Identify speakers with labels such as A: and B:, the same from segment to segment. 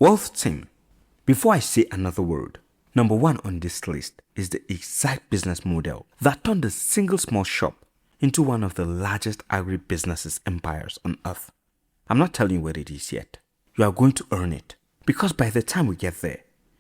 A: Wealth team, before I say another word, number one on this list is the exact business model that turned a single small shop into one of the largest agribusinesses empires on earth. I'm not telling you what it is yet. You are going to earn it, because by the time we get there,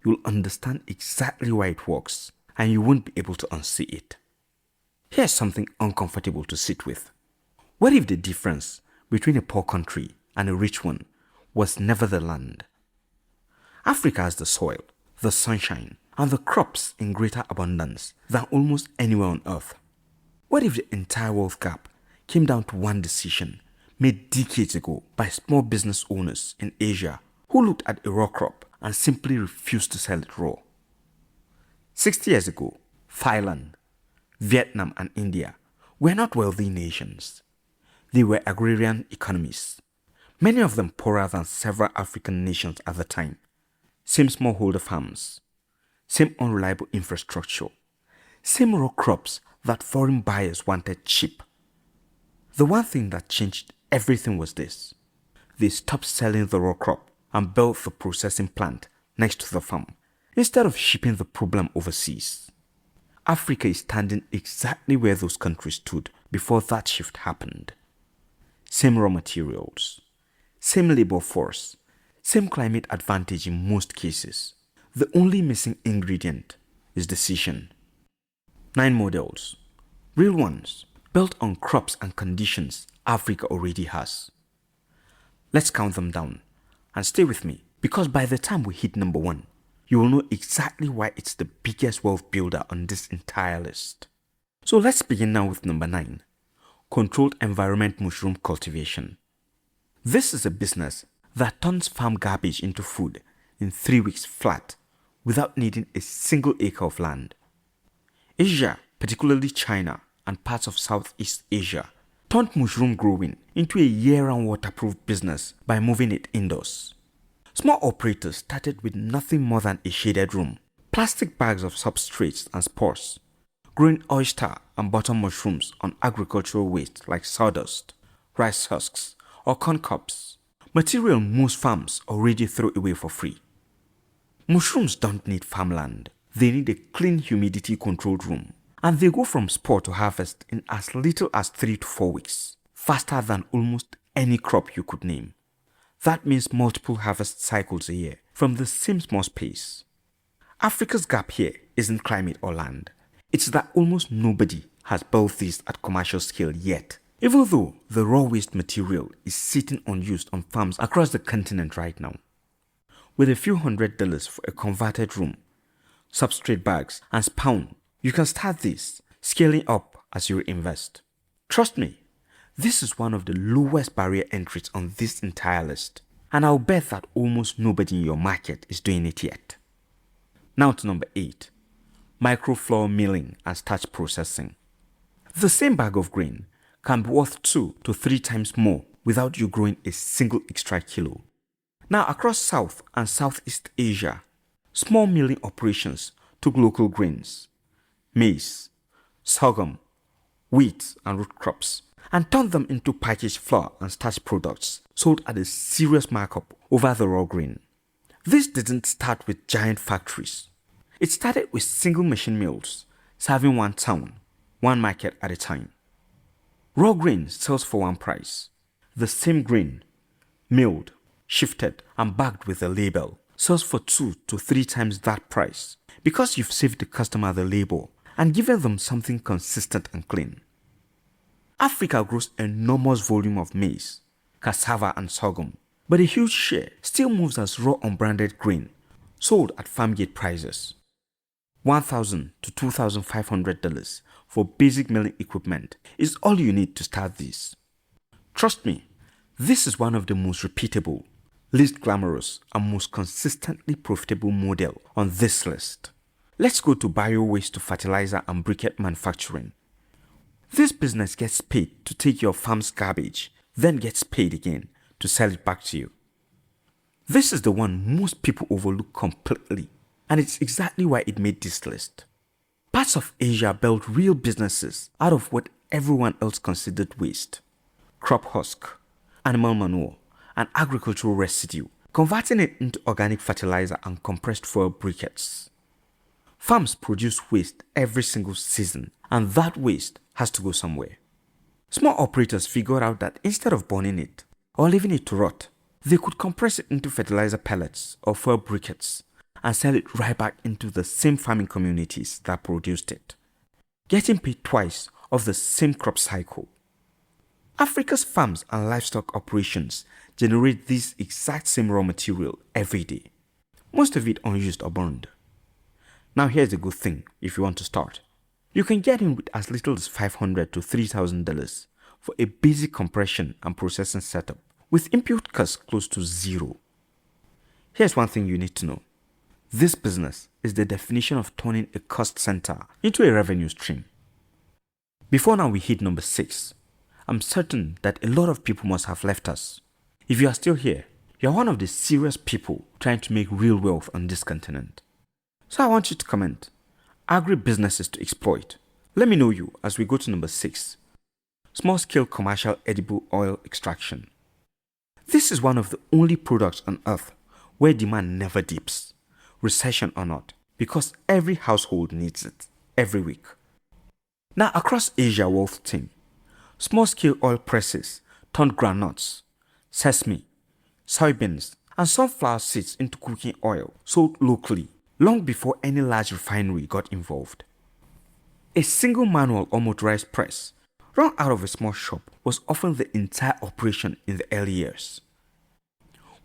A: you'll understand exactly why it works and you won't be able to unsee it. Here's something uncomfortable to sit with. What if the difference between a poor country and a rich one was never the land? Africa has the soil, the sunshine, and the crops in greater abundance than almost anywhere on earth. What if the entire wealth gap came down to one decision made decades ago by small business owners in Asia who looked at a raw crop and simply refused to sell it raw? 60 years ago, Thailand, Vietnam, and India were not wealthy nations. They were agrarian economies, many of them poorer than several African nations at the time. Same smallholder farms, same unreliable infrastructure, same raw crops that foreign buyers wanted cheap. The one thing that changed everything was this: they stopped selling the raw crop and built the processing plant next to the farm instead of shipping the problem overseas. Africa is standing exactly where those countries stood before that shift happened. Same raw materials, same labor force, same climate advantage in most cases. The only missing ingredient is decision. 9 models, real ones, built on crops and conditions Africa already has. Let's count them down and stay with me, because by the time we hit number 1, you will know exactly why it's the biggest wealth builder on this entire list. So let's begin now with number 9, controlled environment mushroom cultivation. This is a business that turns farm garbage into food in 3 weeks flat without needing a single acre of land. Asia, particularly China and parts of Southeast Asia, turned mushroom growing into a year-round waterproof business by moving it indoors. Small operators started with nothing more than a shaded room, plastic bags of substrates and spores, growing oyster and button mushrooms on agricultural waste like sawdust, rice husks, or corn cobs, material most farms already throw away for free. Mushrooms don't need farmland. They need a clean humidity-controlled room, and they go from spore to harvest in as little as 3 to 4 weeks, faster than almost any crop you could name. That means multiple harvest cycles a year from the same small space. Africa's gap here isn't climate or land. It's that almost nobody has built this at commercial scale yet, even though the raw waste material is sitting unused on farms across the continent right now. With a few $100 for a converted room, substrate bags, and spawn, you can start this, scaling up as you invest. Trust me, this is one of the lowest barrier entries on this entire list, and I'll bet that almost nobody in your market is doing it yet. Now to number 8, microflour milling and starch processing. The same bag of grain can be worth 2 to 3 times more without you growing a single extra kilo. Now across South and Southeast Asia, small milling operations took local grains, maize, sorghum, wheat and root crops, and turned them into packaged flour and starch products sold at a serious markup over the raw grain. This didn't start with giant factories. It started with single machine mills serving one town, one market at a time. Raw grain sells for one price. The same grain, milled, shifted, and bagged with a label, sells for 2 to 3 times that price, because you've saved the customer the labor and given them something consistent and clean. Africa grows enormous volume of maize, cassava, and sorghum, but a huge share still moves as raw unbranded grain, sold at farm gate prices. $1,000 to $2,500 for basic milling equipment is all you need to start this. Trust me, this is one of the most repeatable, least glamorous, and most consistently profitable model on this list. Let's go to bio-waste to fertilizer and briquette manufacturing. This business gets paid to take your farm's garbage, then gets paid again to sell it back to you. This is the one most people overlook completely, and it's exactly why it made this list. Parts of Asia built real businesses out of what everyone else considered waste. Crop husk, animal manure, and agricultural residue converting it into organic fertilizer and compressed fuel briquettes. Farms produce waste every single season, and that waste has to go somewhere. Small operators figured out that instead of burning it or leaving it to rot, they could compress it into fertilizer pellets or fuel briquettes and sell it right back into the same farming communities that produced it, getting paid twice of the same crop cycle. Africa's farms and livestock operations generate this exact same raw material every day, most of it unused or burned. Now here's the good thing if you want to start. You can get in with as little as $500 to $3,000 for a basic compression and processing setup with input costs close to zero. Here's one thing you need to know. This business is the definition of turning a cost center into a revenue stream. Before now we hit number 6, I'm certain that a lot of people must have left us. If you are still here, you are one of the serious people trying to make real wealth on this continent. So I want you to comment, agribusinesses to exploit. Let me know you as we go to number 6, small-scale commercial edible oil extraction. This is one of the only products on earth where demand never dips, recession or not, because every household needs it, every week. Now across Asia Wealth Team, small-scale oil presses turned groundnuts, sesame, soybeans, and sunflower seeds into cooking oil sold locally long before any large refinery got involved. A single manual or motorized press run out of a small shop was often the entire operation in the early years.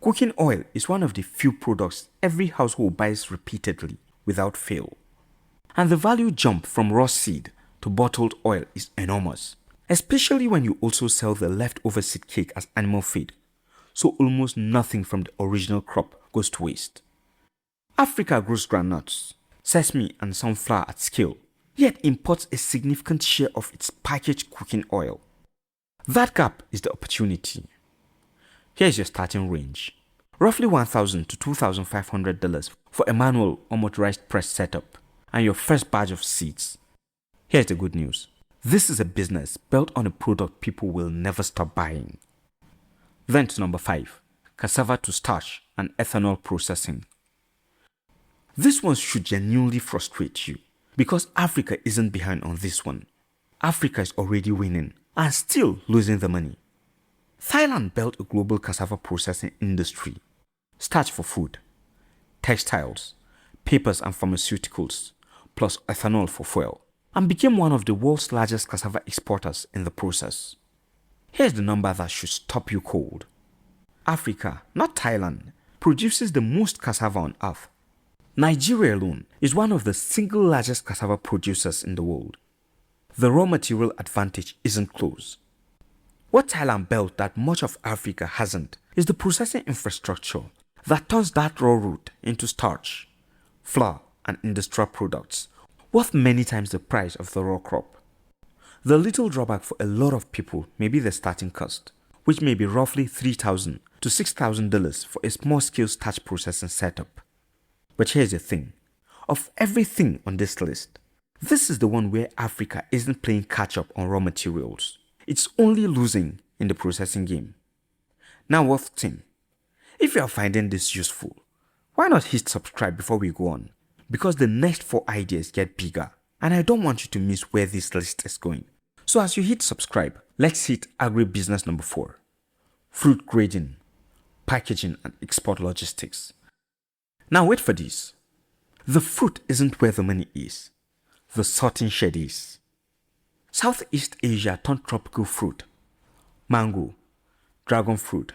A: Cooking oil is one of the few products every household buys repeatedly without fail. And the value jump from raw seed to bottled oil is enormous, especially when you also sell the leftover seed cake as animal feed, so almost nothing from the original crop goes to waste. Africa grows groundnuts, sesame and sunflower at scale, yet imports a significant share of its packaged cooking oil. That gap is the opportunity. Here's your starting range. Roughly $1,000 to $2,500 for a manual or motorized press setup and your first batch of seeds. Here's the good news. This is a business built on a product people will never stop buying. Then to number 5, cassava to starch and ethanol processing. This one should genuinely frustrate you because Africa isn't behind on this one. Africa is already winning and still losing the money. Thailand built a global cassava processing industry, starch for food, textiles, papers and pharmaceuticals, plus ethanol for fuel, and became one of the world's largest cassava exporters in the process. Here's the number that should stop you cold. Africa, not Thailand, produces the most cassava on earth. Nigeria alone is one of the single largest cassava producers in the world. The raw material advantage isn't close. What Thailand built that much of Africa hasn't is the processing infrastructure that turns that raw root into starch, flour, and industrial products, worth many times the price of the raw crop. The little drawback for a lot of people may be the starting cost, which may be roughly $3,000 to $6,000 for a small-scale starch processing setup. But here's the thing, of everything on this list, this is the one where Africa isn't playing catch-up on raw materials. It's only losing in the processing game. Now Wealth Team, if you are finding this useful, why not hit subscribe before we go on? Because the next 4 ideas get bigger and I don't want you to miss where this list is going. So as you hit subscribe, let's hit agribusiness number 4, fruit grading, packaging and export logistics. Now wait for this. The fruit isn't where the money is. The sorting shed is. Southeast Asia turned tropical fruit, mango, dragon fruit,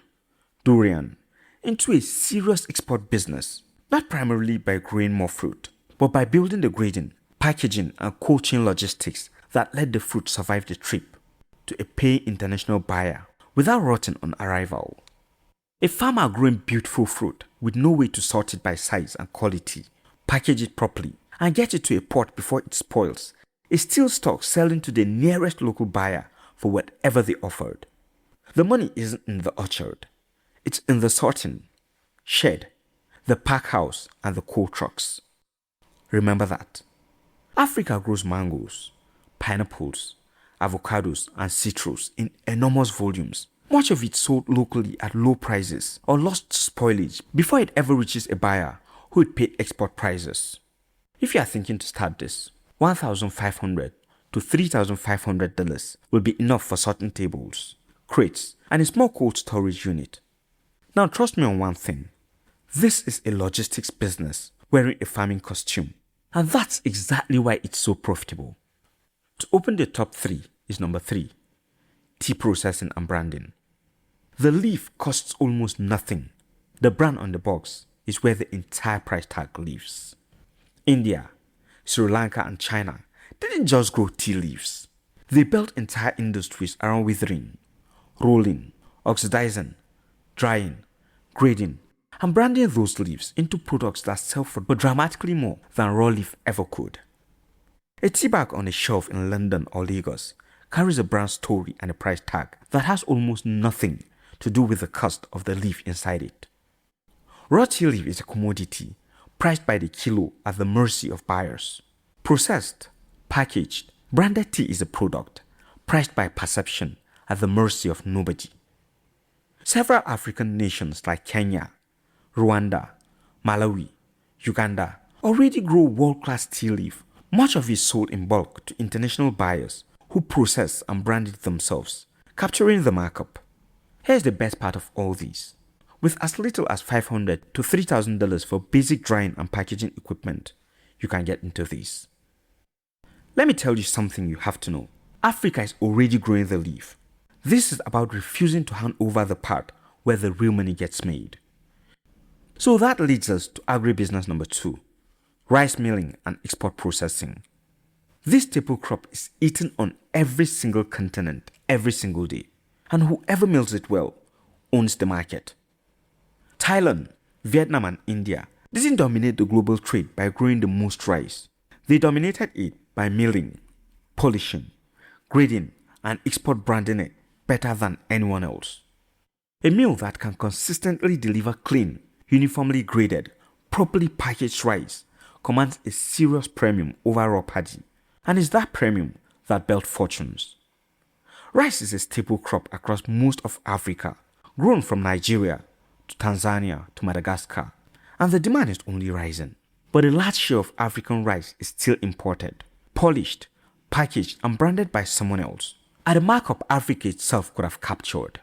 A: durian, into a serious export business, not primarily by growing more fruit, but by building the grading, packaging and cold chain logistics that let the fruit survive the trip to a paying international buyer without rotting on arrival. A farmer growing beautiful fruit with no way to sort it by size and quality, package it properly, and get it to a port before it spoils, is still stock selling to the nearest local buyer for whatever they offered. The money isn't in the orchard, it's in the sorting, shed, the pack house, and the cold trucks. Remember that. Africa grows mangoes, pineapples, avocados, and citrus in enormous volumes, Much of it sold locally at low prices or lost to spoilage before it ever reaches a buyer who would pay export prices. If you are thinking to start this, $1,500 to $3,500 will be enough for certain tables, crates, and a small cold storage unit. Now trust me on one thing. This is a logistics business wearing a farming costume, and that's exactly why it's so profitable. To open the top 3 is number 3, tea processing and branding. The leaf costs almost nothing. The brand on the box is where the entire price tag lives. India, Sri Lanka, and China didn't just grow tea leaves. They built entire industries around withering, rolling, oxidizing, drying, grading, and branding those leaves into products that sell for dramatically more than raw leaf ever could. A tea bag on a shelf in London or Lagos carries a brand story and a price tag that has almost nothing to do with the cost of the leaf inside it. Raw tea leaf is a commodity priced by the kilo at the mercy of buyers. Processed, packaged, branded tea is a product priced by perception at the mercy of nobody. Several African nations like Kenya, Rwanda, Malawi, Uganda already grow world-class tea leaf. Much of it sold in bulk to international buyers who process and brand it themselves, capturing the markup. Here's the best part of all these. With as little as $500 to $3,000 for basic drying and packaging equipment, you can get into these. Let me tell you something you have to know. Africa is already growing the leaf. This is about refusing to hand over the part where the real money gets made. So that leads us to agribusiness number 2, rice milling and export processing. This staple crop is eaten on every single continent every single day, and whoever mills it well owns the market. Thailand, Vietnam, and India didn't dominate the global trade by growing the most rice. They dominated it by milling, polishing, grading, and export branding it better than anyone else. A mill that can consistently deliver clean, uniformly graded, properly packaged rice commands a serious premium over raw paddy, and it's that premium that built fortunes. Rice is a staple crop across most of Africa, grown from Nigeria to Tanzania to Madagascar, and the demand is only rising. But a large share of African rice is still imported, polished, packaged, and branded by someone else, at a markup Africa itself could have captured.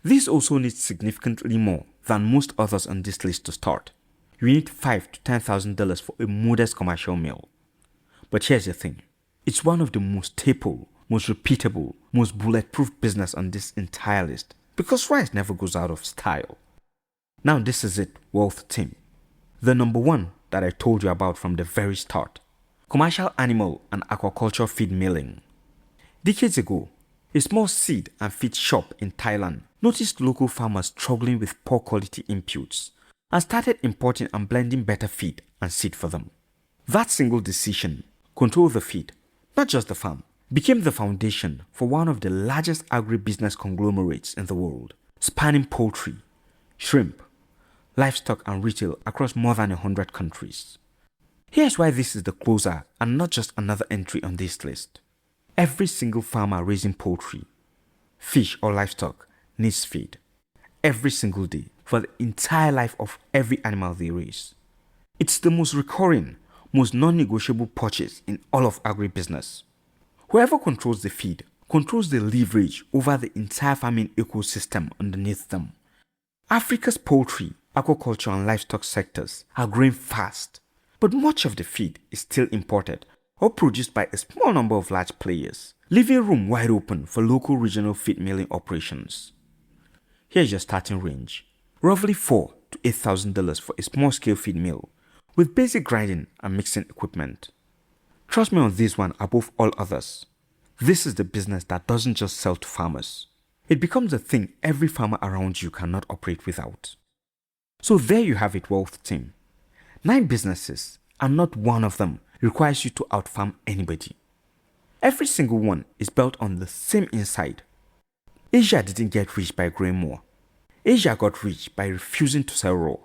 A: This also needs significantly more than most others on this list to start. You need $5,000 to $10,000 for a modest commercial mill. But here's the thing. It's one of the most staple, most repeatable, most bulletproof business on this entire list because rice never goes out of style. Now this is it, wealth team. The number 1 that I told you about from the very start. Commercial animal and aquaculture feed milling. Decades ago, a small seed and feed shop in Thailand noticed local farmers struggling with poor quality inputs and started importing and blending better feed and seed for them. That single decision, control the feed, not just the farm, became the foundation for one of the largest agribusiness conglomerates in the world, spanning poultry, shrimp, livestock and retail across more than 100 countries. Here's why this is the closer and not just another entry on this list. Every single farmer raising poultry, fish or livestock needs feed every single day for the entire life of every animal they raise. It's the most recurring, most non-negotiable purchase in all of agribusiness. Whoever controls the feed controls the leverage over the entire farming ecosystem underneath them. Africa's poultry, aquaculture and livestock sectors are growing fast, but much of the feed is still imported or produced by a small number of large players, leaving room wide open for local regional feed milling operations. Here's your starting range, roughly $4,000 to $8,000 for a small-scale feed mill with basic grinding and mixing equipment. Trust me on this one above all others. This is the business that doesn't just sell to farmers. It becomes a thing every farmer around you cannot operate without. So there you have it, wealth team. 9 businesses, and not one of them requires you to outfarm anybody. Every single one is built on the same inside. Asia didn't get rich by growing more. Asia got rich by refusing to sell raw.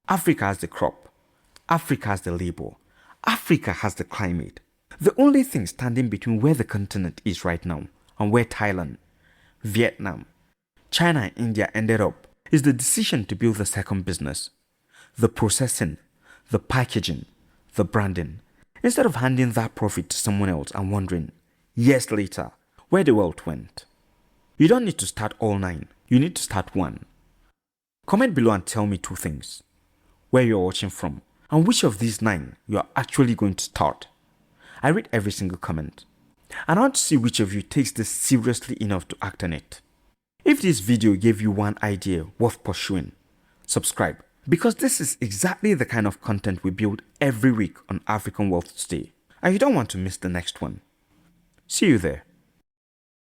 A: Africa has the crop. Africa has the labor. Africa has the climate. The only thing standing between where the continent is right now and where Thailand, Vietnam, China and India ended up is the decision to build the second business, the processing, the packaging, the branding, instead of handing that profit to someone else and wondering, years later, where the wealth went. You don't need to start all 9, you need to start 1. Comment below and tell me 2 things: where you're watching from, and which of these 9 you are actually going to start. I read every single comment, and I want to see which of you takes this seriously enough to act on it. If this video gave you one idea worth pursuing, subscribe, because this is exactly the kind of content we build every week on African Wealth Today, and you don't want to miss the next one. See you there.